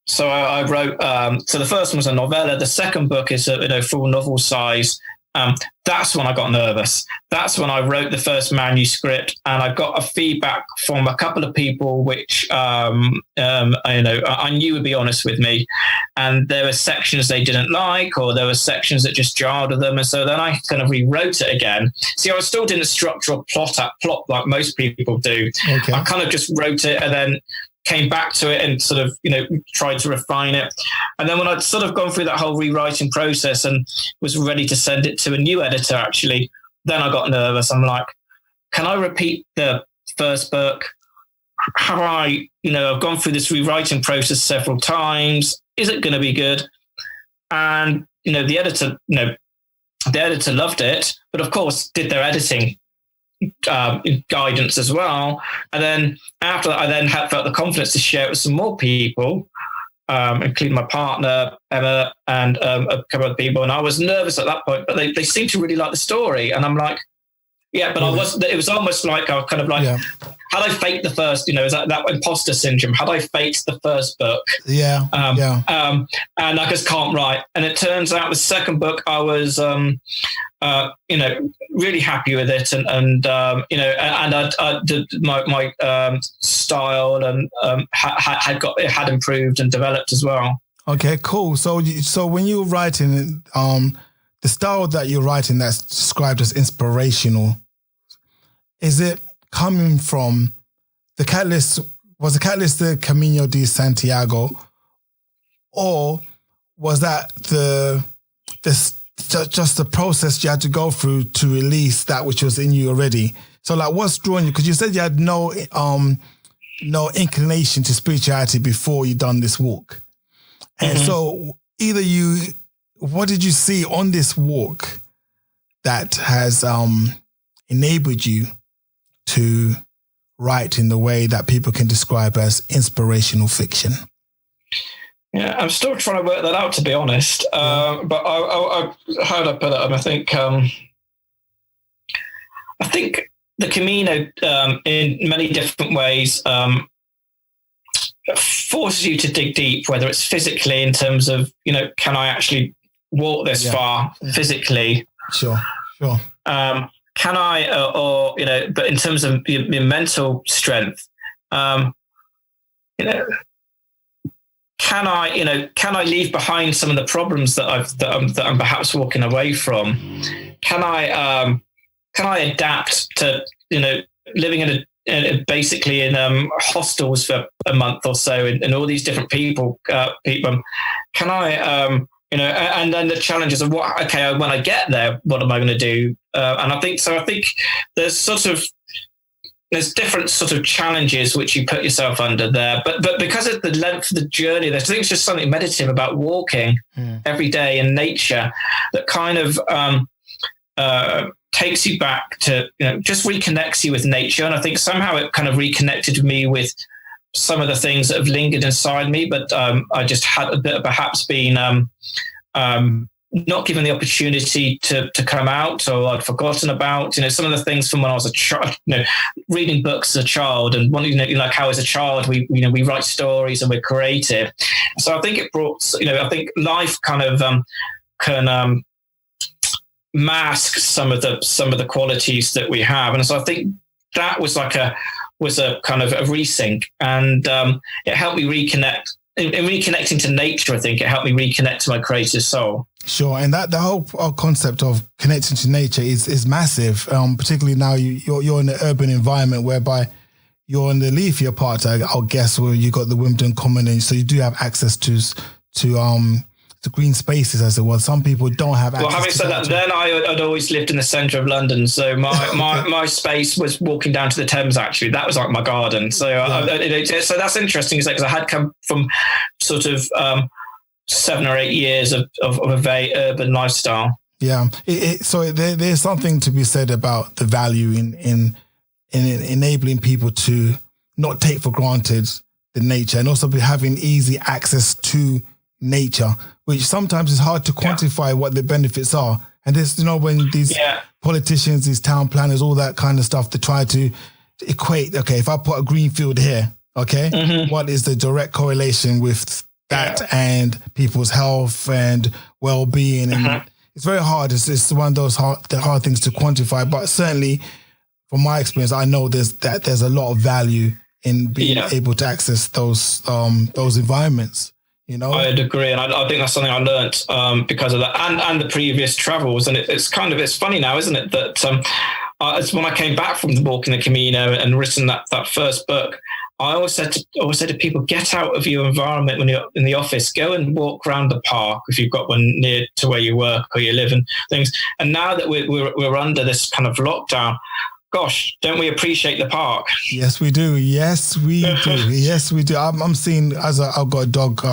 so I wrote, so the first one was a novella. The second book is a full novel size. That's when I got nervous. That's when I wrote the first manuscript, and I got a feedback from a couple of people, which I knew would be honest with me. And there were sections they didn't like, or there were sections that just jarred with them. And so then I kind of rewrote it again. See, I still didn't structure a plot like most people do. Okay. I kind of just wrote it, and then came back to it and sort of, tried to refine it. And then when I'd sort of gone through that whole rewriting process and was ready to send it to a new editor, actually, then I got nervous. I'm like, can I repeat the first book? Have I, I've gone through this rewriting process several times. Is it going to be good? And, the editor loved it, but of course did their editing guidance as well. And then after that, I then felt the confidence to share it with some more people, including my partner, Emma, and a couple of people. And I was nervous at that point, but they seemed to really like the story. And I'm like, yeah, but it was almost like I kind of like, had I faked the first, is that imposter syndrome? Had I faked the first book? Yeah. And I just can't write. And it turns out the second book, I was, really happy with it. And my style and had improved and developed as well. Okay, cool. So when you were writing, the style that you're writing that's described as inspirational, is it coming from the catalyst? Was the catalyst the Camino de Santiago, or was that just the process you had to go through to release that which was in you already? So like, what's drawing you? Because you said you had no inclination to spirituality before you done this walk. And so what did you see on this walk that has enabled you to write in the way that people can describe as inspirational fiction? Yeah, I'm still trying to work that out, to be honest. But I how do I put it? I think the Camino, in many different ways, forces you to dig deep, whether it's physically in terms of, can I actually walk this far physically? Sure. Can I, but in terms of your mental strength, can I leave behind some of the problems that I'm perhaps walking away from? Can I adapt to, living in basically in hostels for a month or so and all these different people, can I, and then the challenges of when I get there, what am I going to do? And I think there's different sort of challenges which you put yourself under there, but because of the length of the journey, I think it's just something meditative about walking every day in nature that kind of takes you back to, just reconnects you with nature. And I think somehow it kind of reconnected me with some of the things that have lingered inside me, but I just had a bit of perhaps been not given the opportunity to come out, or I'd forgotten about, some of the things from when I was a child, reading books as a child, and like how as a child we write stories and we're creative. So I think it brought, I think life kind of can mask some of the qualities that we have, and so I think that was a kind of a resync, and it helped me reconnect. In reconnecting to nature, I think it helped me reconnect to my creative soul. Sure, and that the whole concept of connecting to nature is massive. Particularly now you're in an urban environment whereby you're in the leafier part, I'll guess, where you got the Wimbledon Common, and so you do have access to green spaces, as it was. Some people don't have access. Well, having said that, then I'd always lived in the centre of London, so my space was walking down to the Thames. Actually, that was like my garden. So so that's interesting, because I had come from sort of 7 or 8 years of a very urban lifestyle. Yeah. So there's something to be said about the value in enabling people to not take for granted the nature, and also be having easy access to nature, which sometimes is hard to quantify what the benefits are. And there's, when these politicians, these town planners, all that kind of stuff, to try to equate, okay, if I put a green field here, okay, what is the direct correlation with that and people's health and well-being? And it's very hard. It's one of those hard things to quantify, but certainly from my experience, I know there's a lot of value in being able to access those environments. I'd agree, and I think that's something I learnt because of that, and the previous travels. And it's funny now, isn't it, that it's when I came back from walking the Camino and written that first book. I always said to people, get out of your environment when you're in the office. Go and walk around the park if you've got one near to where you work or you live and things. And now that we're under this kind of lockdown, gosh, don't we appreciate the park? Yes, we do. Yes, we do. Yes, we do. I'm seeing, I've got a dog,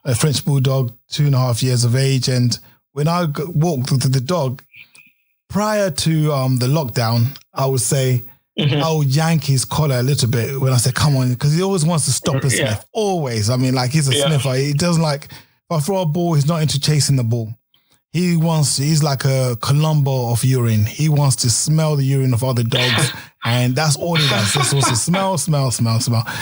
a French bulldog, 2.5 years of age. And when I walk with the dog, prior to the lockdown, I would say, I would yank his collar a little bit when I say, come on, because he always wants to stop and sniff. Always. I mean, like, he's a sniffer. He doesn't like, if I throw a ball, he's not into chasing the ball. He's like a Columbo of urine. He wants to smell the urine of other dogs, and that's all he does. He wants to smell.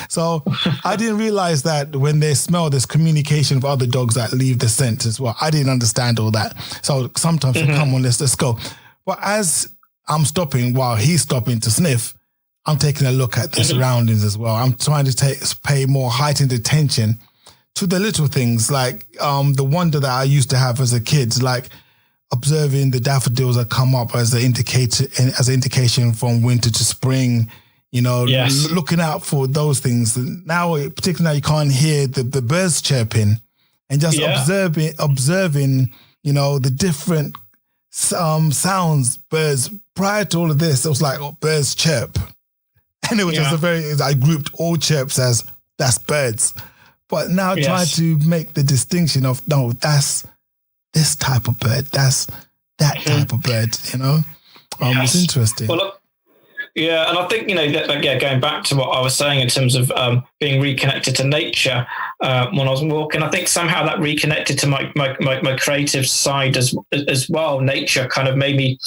So I didn't realize that when they smell, there's communication with other dogs that leave the scent as well. I didn't understand all that. So sometimes I come on, let's go. But as I'm stopping while he's stopping to sniff, I'm taking a look at the surroundings as well. I'm trying to pay more heightened attention to the little things, like the wonder that I used to have as a kid, like observing the daffodils that come up as an indication from winter to spring, looking out for those things. Now, particularly now, you can't hear the birds chirping, and just observing, the different sounds, birds. Prior to all of this, it was like birds chirp, and it was just I grouped all chirps as that's birds. But now try to make the distinction of, no, that's this type of bird, that's that type of bird, It's interesting. Well, look, and I think, going back to what I was saying in terms of being reconnected to nature when I was walking, I think somehow that reconnected to my creative side as well. Nature kind of made me,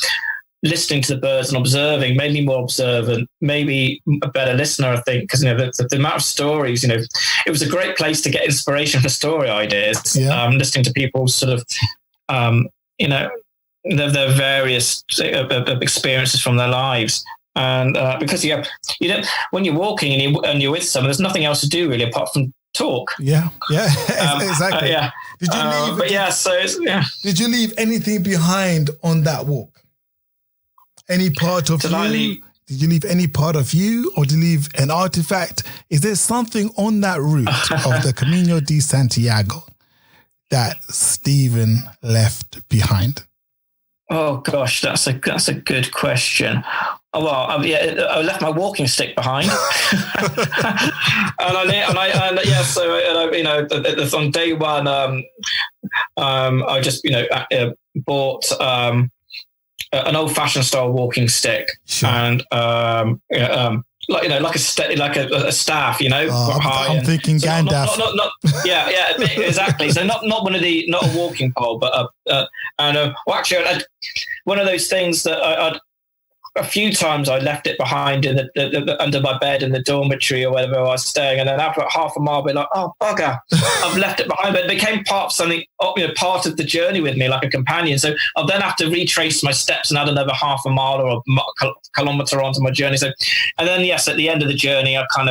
listening to the birds and observing, made me more observant, maybe a better listener, I think, because the amount of stories, it was a great place to get inspiration for story ideas. Listening to people sort of, their various experiences from their lives, and because you don't, when you're walking and you're with someone, there's nothing else to do really apart from talk. Exactly. Did you leave anything behind on that walk? Any part of you? Did you leave any part of you, or did you leave an artifact? Is there something on that route of the Camino de Santiago that Stephen left behind? Oh gosh, that's a good question. Oh, well, I left my walking stick behind, on day one, I just bought an old-fashioned style walking stick, and like a staff, I'm thinking so Gandalf. Not, exactly. So not one of the, not a walking pole, but one of those things that a few times I left it behind in the under my bed in the dormitory or wherever I was staying, and then after half a mile, I'd be like, "Oh bugger, I've left it behind." But it became part of something, part of the journey with me, like a companion. So I'll then have to retrace my steps and add another half a mile or a kilometre onto my journey. So, and then at the end of the journey, I kind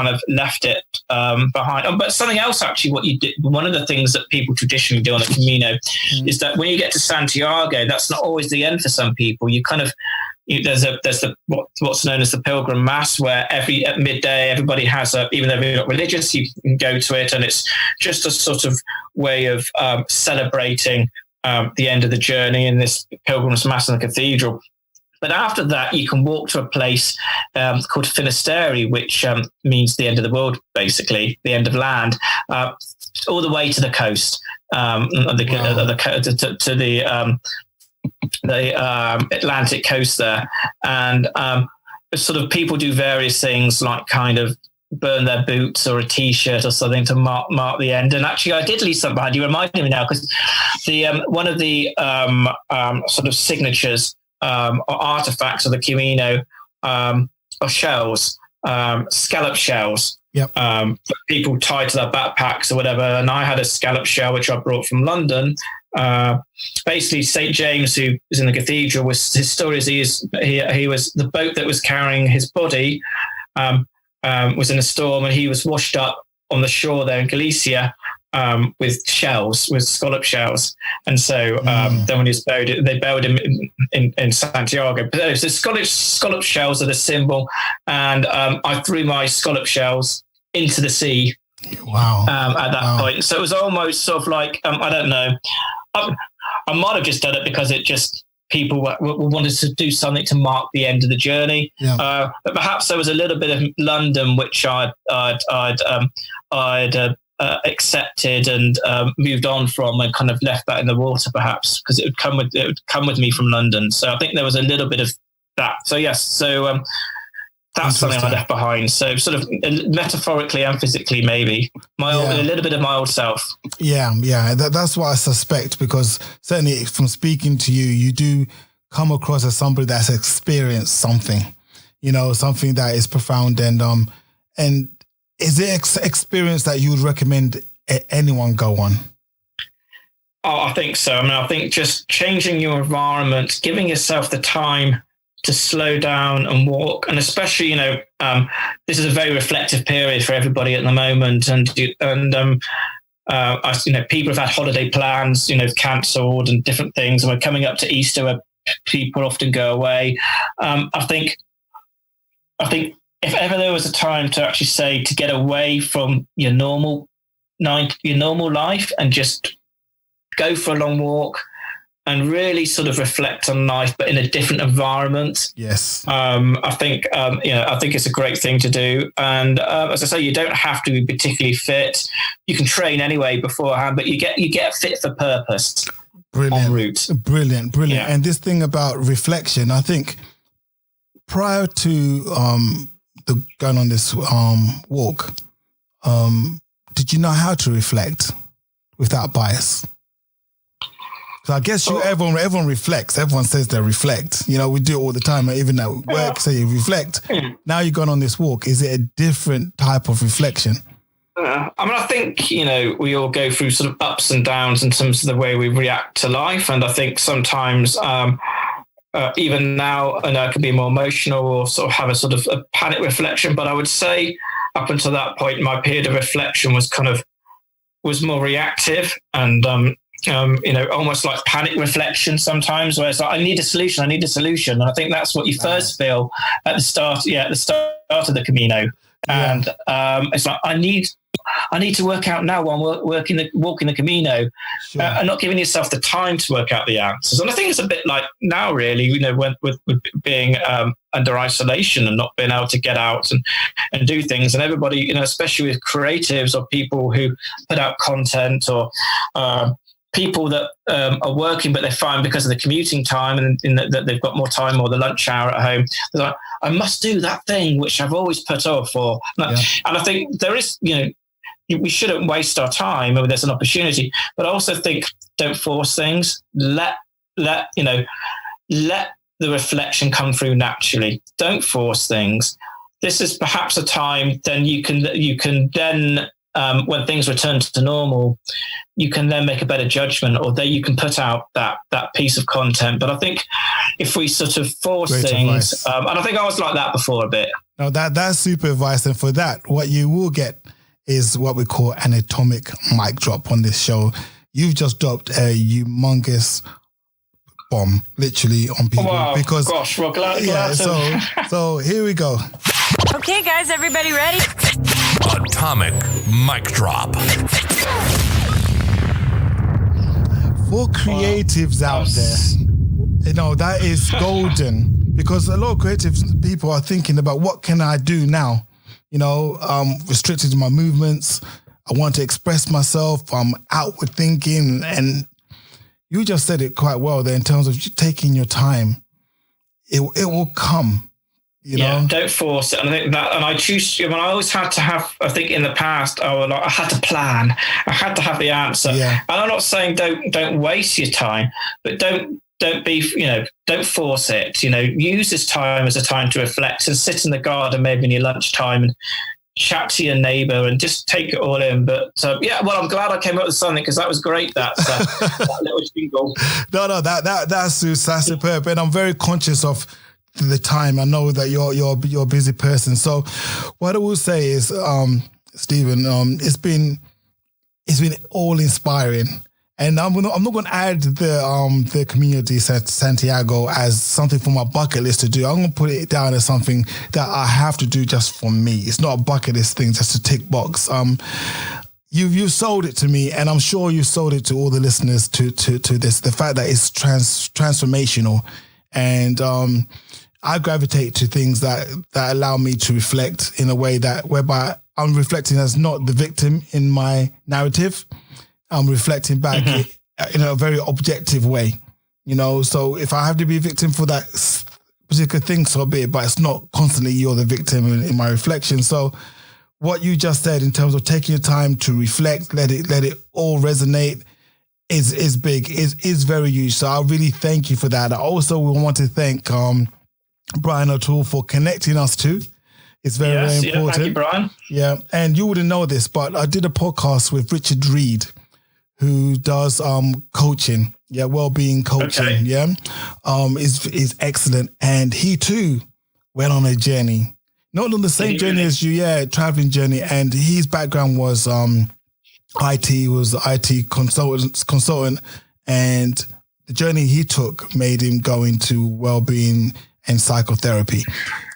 of left it behind. But something else, actually, what you did, one of the things that people traditionally do on the Camino is that when you get to Santiago, that's not always the end for some people. You kind of, there's what's known as the Pilgrim Mass, where at midday everybody has even though you're not religious, you can go to it, and it's just a sort of way of celebrating the end of the journey in this Pilgrim's Mass in the cathedral. But after that, you can walk to a place called Finisterre, which means the end of the world, basically, the end of land, all the way to the coast, to the Atlantic coast there. And sort of people do various things, like kind of burn their boots or a T-shirt or something to mark the end. And actually, I did leave something behind. You reminded me now, because one of the sort of signatures or artifacts of the Camino are shells, scallop shells. That people tied to their backpacks or whatever. And I had a scallop shell which I brought from London. Basically, St. James, who was in the cathedral, his story is he was the boat that was carrying his body was in a storm, and he was washed up on the shore there in Galicia. with shells, with scallop shells. And so then when he was buried, they buried him in Santiago. But so scallop shells are the symbol. And I threw my scallop shells into the sea. Wow. At that point. So it was almost sort of like, I don't know. I might have just done it because it just, people wanted to do something to mark the end of the journey. Yeah. But perhaps there was a little bit of London, which I'd accepted and moved on from, and kind of left that in the water, perhaps because it would come with me from London. So I think there was a little bit of that. So yes, so that's something I left behind. So sort of metaphorically and physically, maybe a little bit of my old self. Yeah. That's what I suspect, because certainly from speaking to you, you do come across as somebody that's experienced something, something that is profound. And is it experience that you would recommend anyone go on? Oh, I think so. I mean, I think just changing your environment, giving yourself the time to slow down and walk, and especially, this is a very reflective period for everybody at the moment, and people have had holiday plans, cancelled and different things, and we're coming up to Easter where people often go away. I think if ever there was a time to actually say to get away from your normal life and just go for a long walk and really sort of reflect on life, but in a different environment. Yes. I think it's a great thing to do. And as I say, you don't have to be particularly fit. You can train anyway beforehand, but you get fit for purpose. Brilliant. En route. Brilliant. Yeah. And this thing about reflection, I think prior to going on this walk, did you know how to reflect without bias? So I guess everyone reflects. Everyone says they reflect. We do it all the time. Even at work, say you reflect. Now you've gone on this walk. Is it a different type of reflection? I think, we all go through sort of ups and downs in terms of the way we react to life. And I think sometimes even now, I can be more emotional or sort of have a sort of a panic reflection. But I would say up until that point, my period of reflection was more reactive and almost like panic reflection sometimes, where it's like, I need a solution. And I think that's what you first feel at the start of the Camino. And it's like, I need to work out now while I'm walking the Camino, and not giving yourself the time to work out the answers. And I think it's a bit like now, really, when with being under isolation and not being able to get out and do things. And everybody, especially with creatives or people who put out content or people that are working, but they're fine because of the commuting time and that they've got more time or the lunch hour at home. They're like, I must do that thing which I've always put off. And I think there is, we shouldn't waste our time when there's an opportunity, but I also think don't force things. Let the reflection come through naturally. Don't force things. This is perhaps a time then you can then when things return to normal, you can then make a better judgment, or then you can put out that piece of content. But I think if we sort of force things, and I think I was like that before a bit. No, that's super advice. And for that, what you will get is what we call an atomic mic drop on this show. You've just dropped a humongous bomb, literally, on people. Wow, because gosh, well, glad so here we go. Okay, guys, everybody ready? Atomic mic drop. For creatives out there, that is golden, because a lot of creative people are thinking about, what can I do now? I'm restricted in my movements. I want to express myself. I'm outward thinking. And you just said it quite well there in terms of taking your time. It will come. Don't force it. And I think that, and I choose. When I always had to have, I think in the past, I had to plan. I had to have the answer. Yeah. And I'm not saying don't waste your time, but don't be, don't force it. Use this time as a time to reflect and sit in the garden, maybe in your lunchtime, and chat to your neighbour and just take it all in. But I'm glad I came up with something, because that was great. That little jingle. No, that's superb, and I'm very conscious of the time. I know that you're a busy person. So what I will say is, Stephen, it's been it's been all inspiring. And I'm not going to add the Camino de Santiago as something for my bucket list to do. I'm going to put it down as something that I have to do just for me. It's not a bucket list thing, just a tick box. You've sold it to me, and I'm sure you sold it to all the listeners to this. The fact that it's transformational, and I gravitate to things that allow me to reflect in a way whereby I'm reflecting as not the victim in my narrative. I'm reflecting back in a very objective way, So if I have to be a victim for that particular thing, so be it. But it's not constantly you're the victim in my reflection. So what you just said in terms of taking your time to reflect, let it all resonate, is big, is very huge. So I really thank you for that. I also want to thank Brian O'Toole for connecting us too. It's very important. Yeah, thank you, Brian. Yeah, and you wouldn't know this, but I did a podcast with Richard Reed, who does coaching, well-being coaching, is excellent. And he too went on a journey, not on the same journey as you, traveling journey. And his background was IT, was the IT consultant, and the journey he took made him go into well-being and psychotherapy.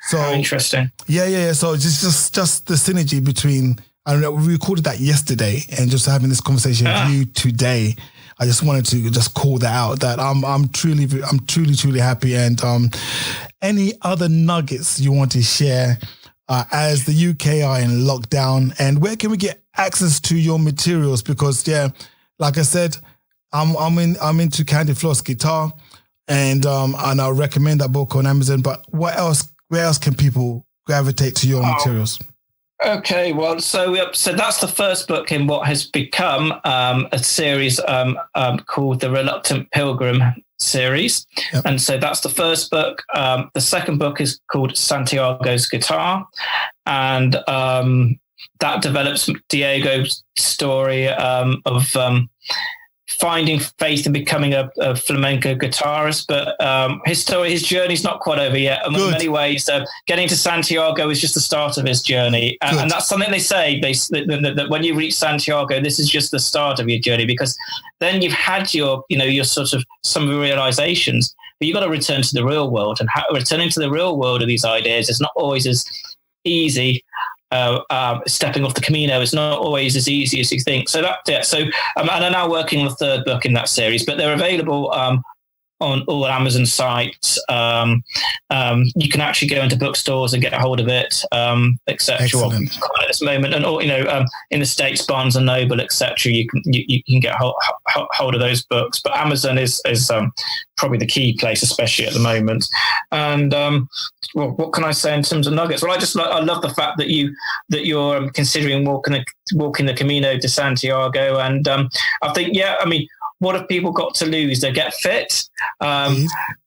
So interesting. Yeah. So just the synergy between, I don't know, we recorded that yesterday, and just having this conversation with you today, I just wanted to just call that out. That I'm truly happy. And any other nuggets you want to share as the UK are in lockdown, and where can we get access to your materials? Because like I said, I'm into Candy Floss guitar, and I recommend that book on Amazon. But where else can people gravitate to your materials? Okay, well, so that's the first book in what has become a series called the Reluctant Pilgrim series. Yep. And so that's the first book. The second book is called Santiago's Guitar. And that develops Diego's story of finding faith and becoming a flamenco guitarist, but his journey's not quite over yet. And in many ways, getting to Santiago is just the start of his journey, and that's something they say. That when you reach Santiago, this is just the start of your journey, because then you've had your sort of some realizations, but you've got to return to the real world, and returning to the real world of these ideas is not always as easy. Stepping off the Camino is not always as easy as you think. So and I'm now working on the third book in that series, but they're available on all Amazon sites. You can actually go into bookstores and get a hold of it, etc. At this moment, and in the States, Barnes and Noble, etc. You can get hold of those books. But Amazon is probably the key place, especially at the moment. And what can I say in terms of nuggets? Well, I love the fact that you're considering walking the Camino de Santiago, and I think what have people got to lose? They get fit.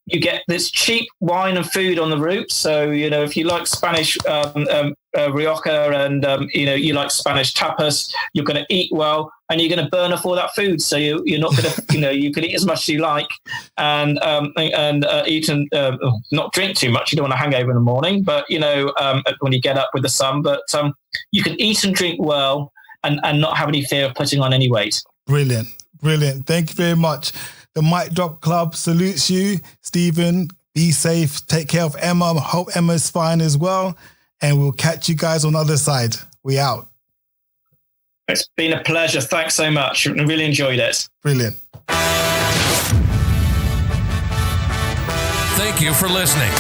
You get this cheap wine and food on the route. So, if you like Spanish Rioja and, you like Spanish tapas, you're going to eat well and you're going to burn off all that food. So you're not going to, you can eat as much as you like and eat and not drink too much. You don't want to hang over in the morning, but, when you get up with the sun, but you can eat and drink well and not have any fear of putting on any weight. Brilliant. Thank you very much. The Mic Drop Club salutes you, Stephen. Be safe. Take care of Emma. I hope Emma's fine as well. And we'll catch you guys on the other side. We out. It's been a pleasure. Thanks so much. I really enjoyed it. Brilliant. Thank you for listening.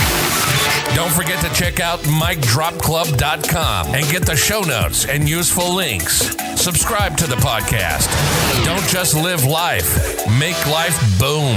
Don't forget to check out micdropclub.com and get the show notes and useful links. Subscribe to the podcast. Don't just live life. Make life boom.